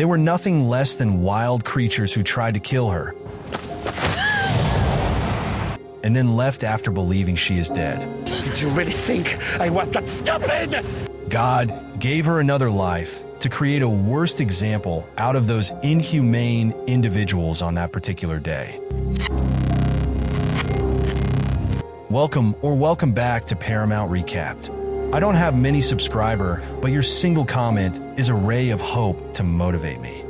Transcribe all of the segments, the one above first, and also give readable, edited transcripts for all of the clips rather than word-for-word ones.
They were nothing less than wild creatures who tried to kill her and then left after believing she is dead. Did you really think I was that stupid? God gave her another life to create a worst example out of those inhumane individuals on that particular day. Welcome back to Paramount Recapped. I don't have many subscribers, but your single comment is a ray of hope to motivate me.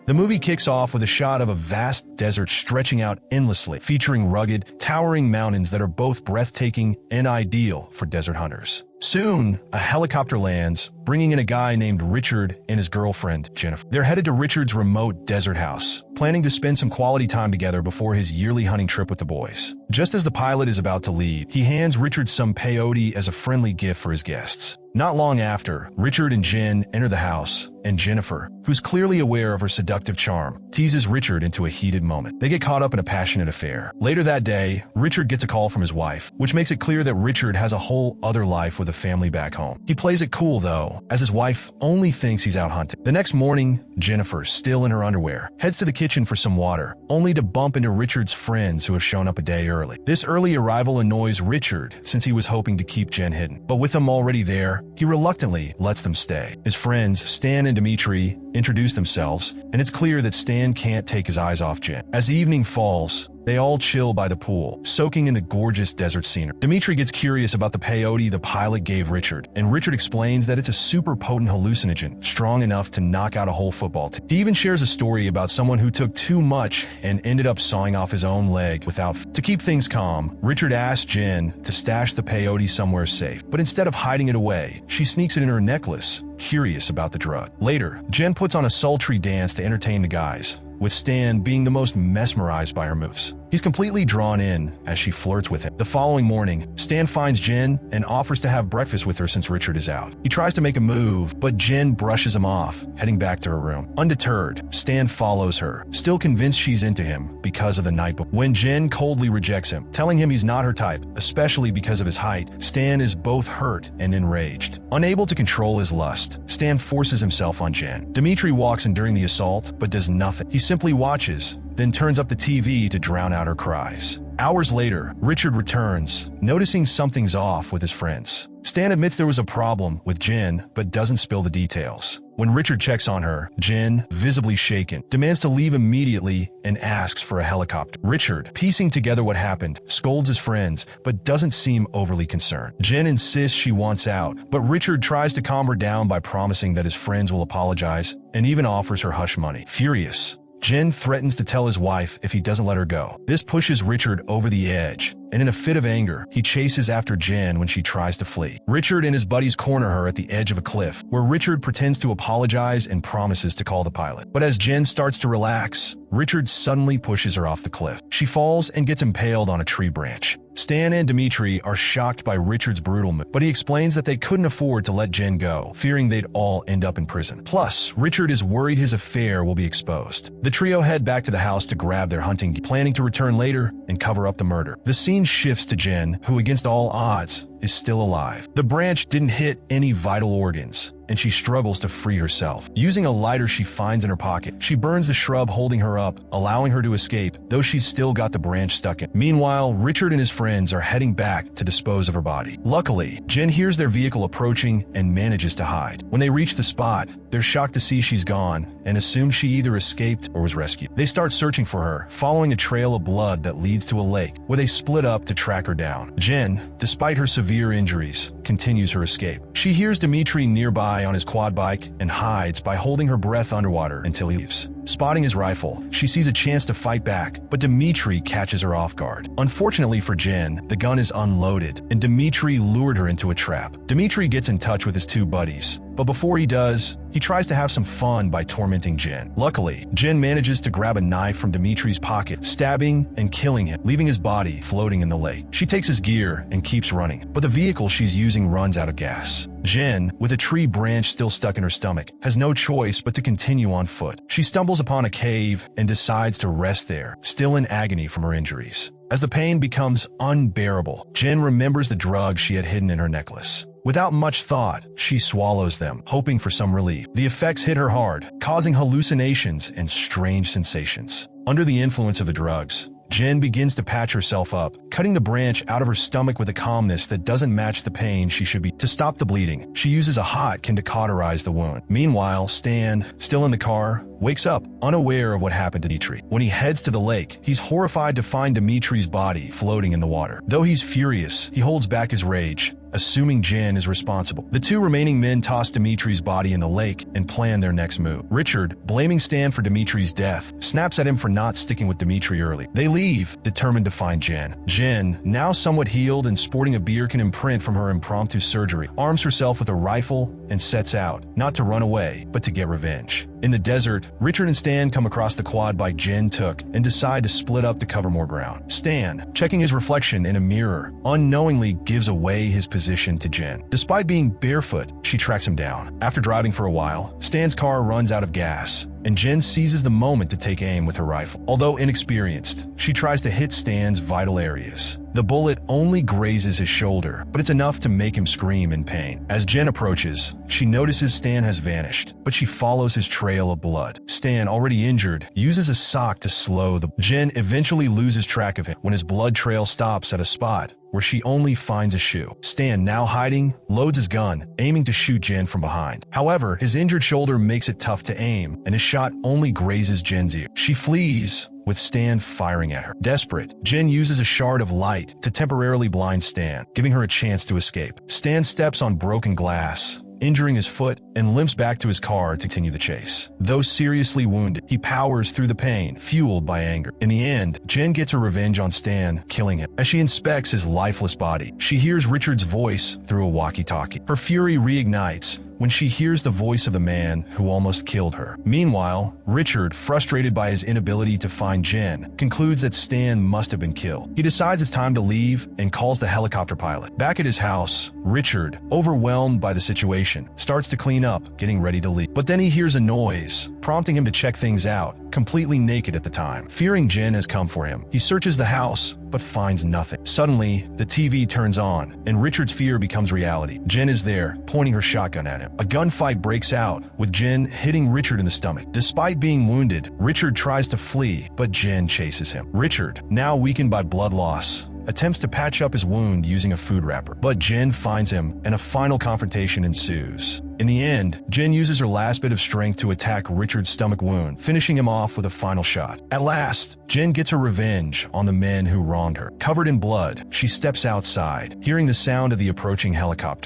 The movie kicks off with a shot of a vast desert stretching out endlessly, featuring rugged, towering mountains that are both breathtaking and ideal for desert hunters. Soon, a helicopter lands, bringing in a guy named Richard and his girlfriend, Jennifer. They're headed to Richard's remote desert house, planning to spend some quality time together before his yearly hunting trip with the boys. Just as the pilot is about to leave, he hands Richard some peyote as a friendly gift for his guests. Not long after, Richard and Jen enter the house, and Jennifer, who's clearly aware of her seductive charm, teases Richard into a heated moment. They get caught up in a passionate affair. Later that day, Richard gets a call from his wife, which makes it clear that Richard has a whole other life with a family back home. He plays it cool though, as his wife only thinks he's out hunting. The next morning, Jennifer, still in her underwear, heads to the kitchen for some water, only to bump into Richard's friends who have shown up a day early. This early arrival annoys Richard since he was hoping to keep Jen hidden. But with them already there, he reluctantly lets them stay. His friends, Stan and Dimitri, introduce themselves, and it's clear that Stan can't take his eyes off Jen. As the evening falls, they all chill by the pool, soaking in the gorgeous desert scenery. Dimitri gets curious about the peyote the pilot gave Richard, and Richard explains that it's a super potent hallucinogen, strong enough to knock out a whole football team. He even shares a story about someone who took too much and ended up sawing off his own leg without. To keep things calm, Richard asks Jen to stash the peyote somewhere safe, but instead of hiding it away, she sneaks it in her necklace, curious about the drug. Later, Jen puts on a sultry dance to entertain the guys, with Stan being the most mesmerized by her moves. He's completely drawn in as she flirts with him. The following morning, Stan finds Jen and offers to have breakfast with her since Richard is out. He tries to make a move, but Jen brushes him off, heading back to her room. Undeterred, Stan follows her, still convinced she's into him because of the night before. When Jen coldly rejects him, telling him he's not her type, especially because of his height, Stan is both hurt and enraged. Unable to control his lust, Stan forces himself on Jen. Dimitri walks in during the assault, but does nothing. He simply watches, then turns up the TV to drown out her cries. Hours later, Richard returns, noticing something's off with his friends. Stan admits there was a problem with Jen, but doesn't spill the details. When Richard checks on her, Jen, visibly shaken, demands to leave immediately and asks for a helicopter. Richard, piecing together what happened, scolds his friends, but doesn't seem overly concerned. Jen insists she wants out, but Richard tries to calm her down by promising that his friends will apologize and even offers her hush money. Furious, Jen threatens to tell his wife if he doesn't let her go. This pushes Richard over the edge, and in a fit of anger, he chases after Jen when she tries to flee. Richard and his buddies corner her at the edge of a cliff, where Richard pretends to apologize and promises to call the pilot. But as Jen starts to relax, Richard suddenly pushes her off the cliff. She falls and gets impaled on a tree branch. Stan and Dimitri are shocked by Richard's brutal move, but he explains that they couldn't afford to let Jen go, fearing they'd all end up in prison. Plus, Richard is worried his affair will be exposed. The trio head back to the house to grab their hunting gear, planning to return later and cover up the murder. The scene shifts to Jen, who against all odds is still alive. The branch didn't hit any vital organs, and she struggles to free herself. Using a lighter she finds in her pocket, she burns the shrub holding her up, allowing her to escape, though she's still got the branch stuck in. Meanwhile, Richard and his friends are heading back to dispose of her body. Luckily, Jen hears their vehicle approaching and manages to hide. When they reach the spot, they're shocked to see she's gone and assume she either escaped or was rescued. They start searching for her, following a trail of blood that leads to a lake, where they split up to track her down. Jen, despite her severe injuries, continues her escape. She hears Dimitri nearby on his quad bike and hides by holding her breath underwater until he leaves. Spotting his rifle, she sees a chance to fight back, but Dimitri catches her off guard. Unfortunately for Jen, the gun is unloaded, and Dimitri lured her into a trap. Dimitri gets in touch with his two buddies, but before he does, he tries to have some fun by tormenting Jen. Luckily, Jen manages to grab a knife from Dimitri's pocket, stabbing and killing him, leaving his body floating in the lake. She takes his gear and keeps running, but the vehicle she's using runs out of gas. Jen, with a tree branch still stuck in her stomach, has no choice but to continue on foot. She stumbles upon a cave and decides to rest there, still in agony from her injuries. As the pain becomes unbearable, Jen remembers the drug she had hidden in her necklace. Without much thought, she swallows them, hoping for some relief. The effects hit her hard, causing hallucinations and strange sensations. Under the influence of the drugs, Jen begins to patch herself up, cutting the branch out of her stomach with a calmness that doesn't match the pain she should be. To stop the bleeding, she uses a hot can to cauterize the wound. Meanwhile, Stan, still in the car, wakes up, unaware of what happened to Dimitri. When he heads to the lake, he's horrified to find Dimitri's body floating in the water. Though he's furious, he holds back his rage, assuming Jen is responsible. The two remaining men toss Dimitri's body in the lake and plan their next move. Richard, blaming Stan for Dimitri's death, snaps at him for not sticking with Dimitri early. They leave, determined to find Jen. Jen, now somewhat healed and sporting a beer can imprint from her impromptu surgery, arms herself with a rifle and sets out, not to run away, but to get revenge. In the desert, Richard and Stan come across the quad bike Jen took and decide to split up to cover more ground. Stan, checking his reflection in a mirror, unknowingly gives away his position to Jen. Despite being barefoot, she tracks him down. After driving for a while, Stan's car runs out of gas, and Jen seizes the moment to take aim with her rifle. Although inexperienced, she tries to hit Stan's vital areas. The bullet only grazes his shoulder, but it's enough to make him scream in pain. As Jen approaches, she notices Stan has vanished, but she follows his trail of blood. Stan, already injured, uses a sock to slow the... Jen eventually loses track of him when his blood trail stops at a spot where she only finds a shoe. Stan, now hiding, loads his gun, aiming to shoot Jen from behind. However, his injured shoulder makes it tough to aim, and his shot only grazes Jen's ear. She flees, with Stan firing at her. Desperate, Jen uses a shard of light to temporarily blind Stan, giving her a chance to escape. Stan steps on broken glass, injuring his foot, and limps back to his car to continue the chase. Though seriously wounded, he powers through the pain, fueled by anger. In the end, Jen gets her revenge on Stan, killing him. As she inspects his lifeless body, she hears Richard's voice through a walkie-talkie. Her fury reignites when she hears the voice of the man who almost killed her. Meanwhile, Richard, frustrated by his inability to find Jen, concludes that Stan must have been killed. He decides it's time to leave and calls the helicopter pilot. Back at his house, Richard, overwhelmed by the situation, starts to clean up, getting ready to leave. But then he hears a noise, prompting him to check things out, completely naked at the time. Fearing Jen has come for him, he searches the house, but finds nothing. Suddenly, the TV turns on, and Richard's fear becomes reality. Jen is there, pointing her shotgun at him. A gunfight breaks out, with Jen hitting Richard in the stomach. Despite being wounded, Richard tries to flee, but Jen chases him. Richard, now weakened by blood loss, attempts to patch up his wound using a food wrapper, but Jen finds him, and a final confrontation ensues. In the end, Jen uses her last bit of strength to attack Richard's stomach wound, finishing him off with a final shot. At last, Jen gets her revenge on the men who wronged her. Covered in blood, she steps outside, hearing the sound of the approaching helicopter.